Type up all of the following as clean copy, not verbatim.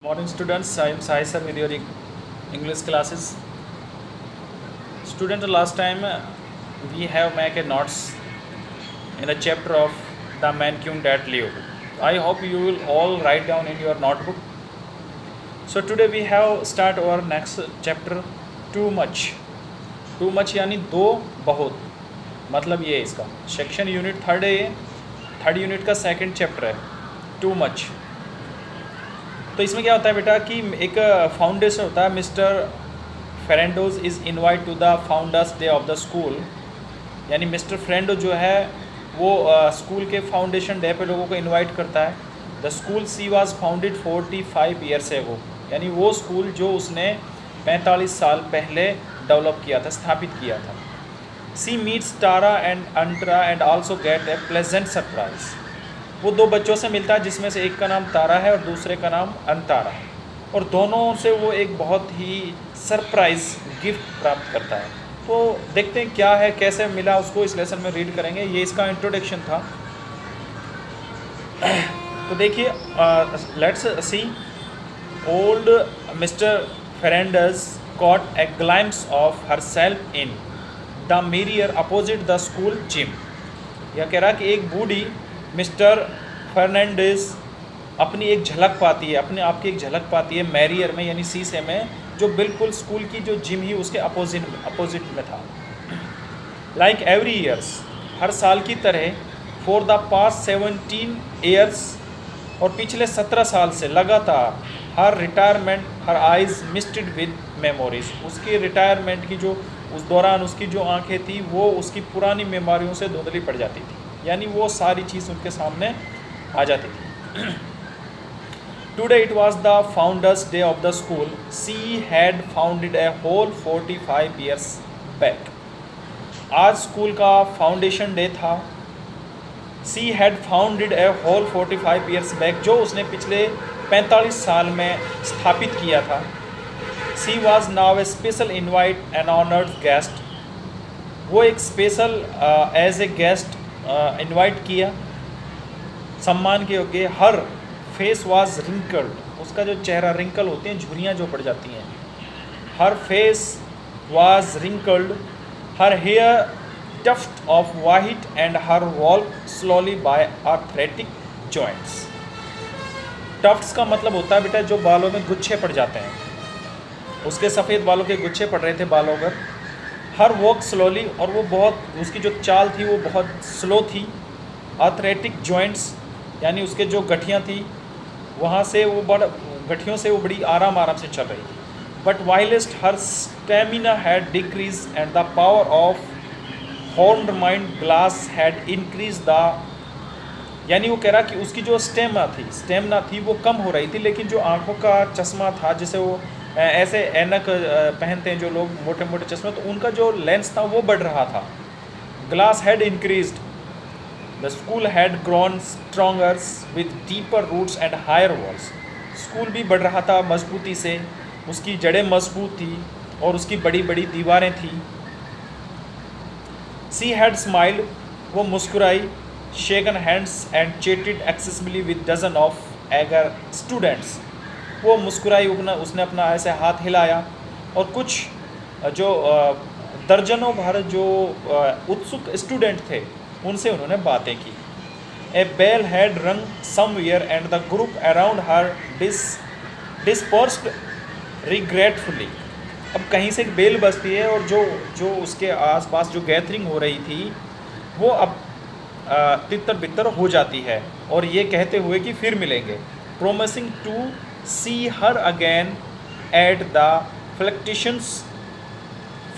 Morning students, I am Sai sir with your English classes. Student, last time we have make a notes in the chapter of the Mancune that live. I hope you will all write down in your notebook. So today we have start our next chapter, too much. Too much यानी दो बहुत, मतलब ये है इसका section unit third है, ये third unit का सेकंड चैप्टर है, टू मच। तो इसमें क्या होता है बेटा कि एक फाउंडेशन होता है, mister Fernandes is invite to the founders day of the school, यानी मिस्टर फ्रेंडो जो है वो स्कूल के फाउंडेशन डे पे लोगों को इनवाइट करता है। The school she was founded 45 years ago, यानी वो स्कूल जो उसने 45 साल पहले डेवलप किया था, स्थापित किया था। She meets Tara and Antara and also get a pleasant surprise. वो दो बच्चों से मिलता है जिसमें से एक का नाम तारा है और दूसरे का नाम अंतारा, और दोनों से वो एक बहुत ही सरप्राइज गिफ्ट प्राप्त करता है। तो देखते हैं क्या है, कैसे मिला उसको, इस लेसन में रीड करेंगे। ये इसका इंट्रोडक्शन था। तो देखिए, let's see. Old mister Fernandes caught a glimpse of herself in the mirror opposite the school gym। यह कह रहा कि एक बूढ़ी मिस्टर फर्नांडिस अपनी एक झलक पाती है, अपने आप की एक झलक पाती है मैरियर में, यानी शीशे में, जो बिल्कुल स्कूल की जो जिम ही उसके अपोजिट में था। लाइक एवरी ईयर्स, हर साल की तरह, फॉर द पास्ट 17 ईयर्स, और पिछले 17 साल से लगातार, her retirement her eyes misted with memories, उसकी रिटायरमेंट की जो उस दौरान उसकी जो आंखें थी वो उसकी पुरानी मेमोरियों से धुंधली पड़ जाती थी, यानी वो सारी चीज़ उनके सामने आ जाती थी। Today it was the founders day of the school she had founded a whole 45 years back. आज स्कूल का फाउंडेशन डे था। She had founded a whole 45 years back, जो उसने पिछले 45 साल में स्थापित किया था। She was now a special invite an honoured guest. वो एक special as a guest invite किया, सम्मान के योग्य। हर फेस वॉज रिंकल्ड, उसका जो चेहरा, रिंकल होती हैं झुर्रियाँ जो पड़ जाती हैं, her face was wrinkled, her hair tuft of white and her walk slowly by arthritic joints. Tufts का मतलब होता है बेटा जो बालों में गुच्छे पड़ जाते हैं, उसके सफ़ेद बालों के गुच्छे पड़ रहे थे बालों पर। हर वॉक स्लोली, और वो बहुत, उसकी जो चाल थी वो बहुत स्लो थी। आर्थरेटिक जॉइंट्स, यानी उसके जो गठियाँ थी वहाँ से वो गठियों से वो बड़ी आराम से चल रही थी। But whilst her stamina had decrease and the power of horn mind glass had increase the, यानी वो कह रहा कि उसकी जो स्टेमिना थी वो कम हो रही थी, लेकिन जो आँखों का चश्मा था, जिसे वो ऐसे ऐनक पहनते हैं जो लोग, मोटे मोटे चश्मे, तो उनका जो लेंस था वो बढ़ रहा था। Class had increased, the school had grown stronger with deeper roots and higher walls. School भी बढ़ रहा था मजबूती से, उसकी जड़ें मजबूत थी और उसकी बड़ी बड़ी दीवारें थी। सी हैड स्माइल्ड, वो मुस्कुराई, shaken hands and chatted accessibly with dozen of eager students. वो मुस्कुराई, उसने अपना ऐसे हाथ हिलाया और कुछ जो दर्जनों भर जो उत्सुक स्टूडेंट थे उनसे उन्होंने बातें की। A bell had rung somewhere and the group around her dispersed regretfully. अब कहीं से एक बेल बजती है और जो उसके आसपास जो गैदरिंग हो रही थी वो अब तितर बितर हो जाती है, और ये कहते हुए कि फिर मिलेंगे। Promising to see her again at the felicitations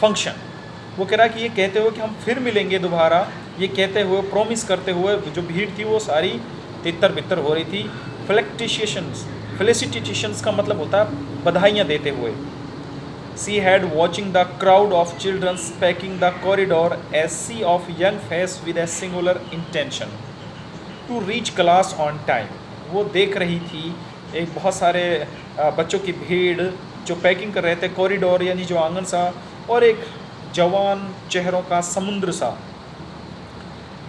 function. वो कह रहा कि ये कहते हुए कि हम फिर मिलेंगे दोबारा, ये कहते हुए, प्रोमिस करते हुए, जो भीड़ थी वो सारी तितर बितर हो रही थी। फेलिसिटेशंस का मतलब होता है बधाइयाँ देते हुए। She had watching the crowd of children packing the corridor a sea of young face with a singular intention to reach class on time. वो देख रही थी एक बहुत सारे बच्चों की भीड़ जो पैकिंग कर रहे थे, कॉरिडोर यानी जो आंगन सा, और एक जवान चेहरों का समुद्र सा,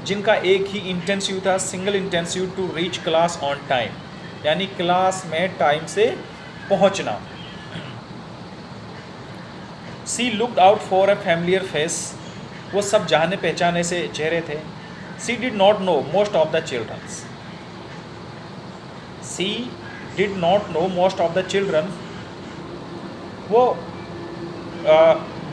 जिनका एक ही इंटेंसिव था, single intensive, to reach class on time, यानी क्लास में टाइम से पहुंचना। She looked out for a familiar face, वो सब जाने पहचाने से चेहरे थे। She did not know most of the childrens, she did not know most of the children, वो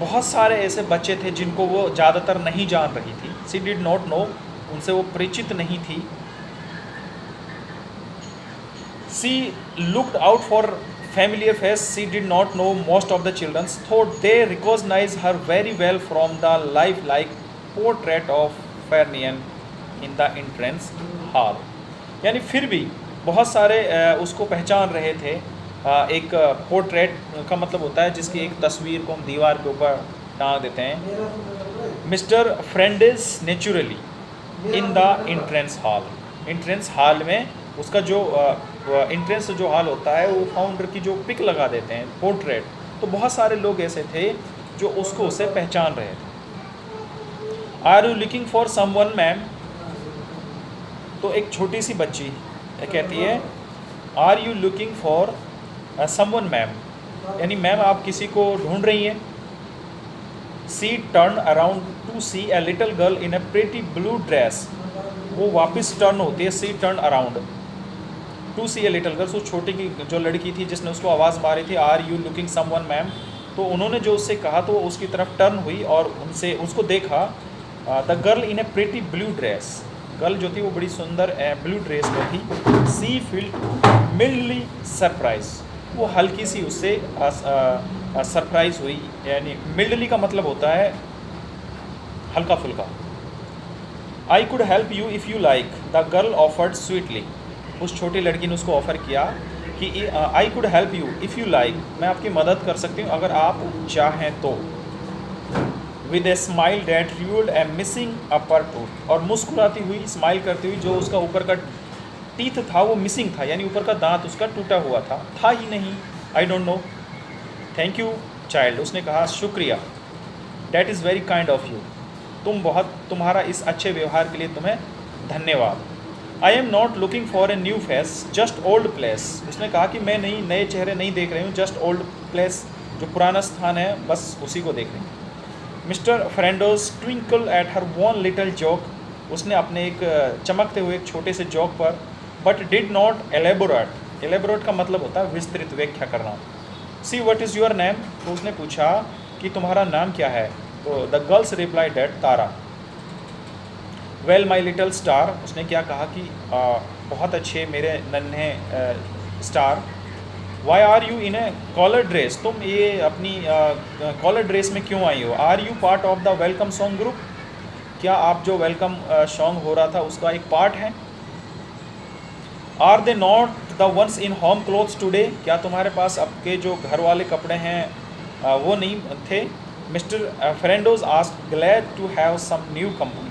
बहुत सारे ऐसे बच्चे थे जिनको वो ज़्यादातर नहीं जान रही थी। सी डिड नॉट नो, उनसे वो परिचित नहीं थी। She looked out for familiar face, she did not know most of the children, thought they recognized her very well from the lifelike portrait of Ferdinand in the entrance hall। यानी फिर भी बहुत सारे उसको पहचान रहे थे। एक पोर्ट्रेट का मतलब होता है जिसकी एक तस्वीर को हम दीवार के ऊपर टांग देते हैं। Mister Fernandes naturally in the entrance hall, entrance hall में उसका जो एंट्रेंस जो हॉल होता है वो फाउंडर की जो पिक लगा देते हैं, पोर्ट्रेट। तो बहुत सारे लोग ऐसे थे जो उसको उसे पहचान रहे थे। Are you looking for someone ma'am, तो एक छोटी सी बच्ची कहती है are you looking for someone ma'am, यानी मैम आप किसी को ढूंढ रही हैं। She turn around to see a little girl in a pretty blue dress, वो वापस टर्न होती है। She turn around to see a little girl, उस छोटी की जो लड़की थी जिसने उसको आवाज़ मारी थी are you looking someone ma'am, तो उन्होंने जो उससे कहा तो वो उसकी तरफ टर्न हुई और उनसे उसको देखा। The girl in a pretty blue dress, girl जो थी वो बड़ी सुंदर ब्लू ड्रेस में थी। सी फील्ड मिल्डली सरप्राइज, वो हल्की सी उससे सरप्राइज हुई, यानी मिल्डली का मतलब होता है हल्का फुल्का। I could help you if you like, the girl offered sweetly, उस छोटी लड़की ने उसको ऑफ़र किया कि I could help you if you like, मैं आपकी मदद कर सकती हूँ अगर आप चाहें तो। With a smile that revealed a missing upper tooth, और मुस्कुराती हुई स्माइल करती हुई जो उसका ऊपर का टीथ था वो मिसिंग था, यानी ऊपर का दांत उसका टूटा हुआ था ही नहीं। I don't know. Thank you child, उसने कहा शुक्रिया। That is very kind of you, तुम्हारा इस अच्छे व्यवहार के लिए तुम्हें धन्यवाद। I am not looking for a new face just old place, उसने कहा कि मैं नए चेहरे नहीं देख रही हूँ, जस्ट ओल्ड प्लेस, जो पुराना स्थान है बस उसी को देख रही हूँ। Mister Fernandes twinkle at her one little joke, उसने अपने एक चमकते हुए एक छोटे से जोक पर, but did not elaborate, elaborate का मतलब होता है विस्तृत व्याख्या करना। She what is your name, तो उसने पूछा कि तुम्हारा नाम क्या है, तो the girls reply that Tara. Well my little star, उसने क्या कहा कि बहुत अच्छे मेरे नन्हे star. Why are you in a collar dress, तुम ये अपनी कॉलर ड्रेस में क्यों आई हो। Are you part of the welcome song group, क्या आप जो वेलकम सॉन्ग हो रहा था उसका एक पार्ट है। Are they not the ones in home clothes today, क्या तुम्हारे पास आपके जो घर वाले कपड़े हैं वो नहीं थे। Mister Fernandes asked glad to have some new companies,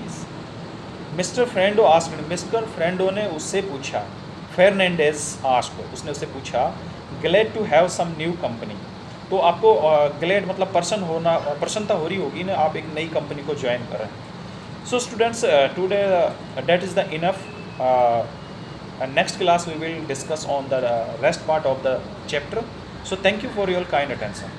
mister Fernandes asked, mister Fernandes ने उससे पूछा। फेर्नांडेज आस्क्ड, उसने उससे पूछा glad to have some new company, तो आपको ग्लैड मतलब प्रसन्नता हो रही होगी ना, आप एक नई कंपनी को ज्वाइन कर रहे हैं। So students today that is the enough. Next class we will discuss on the rest part of the chapter. So thank you for your kind attention.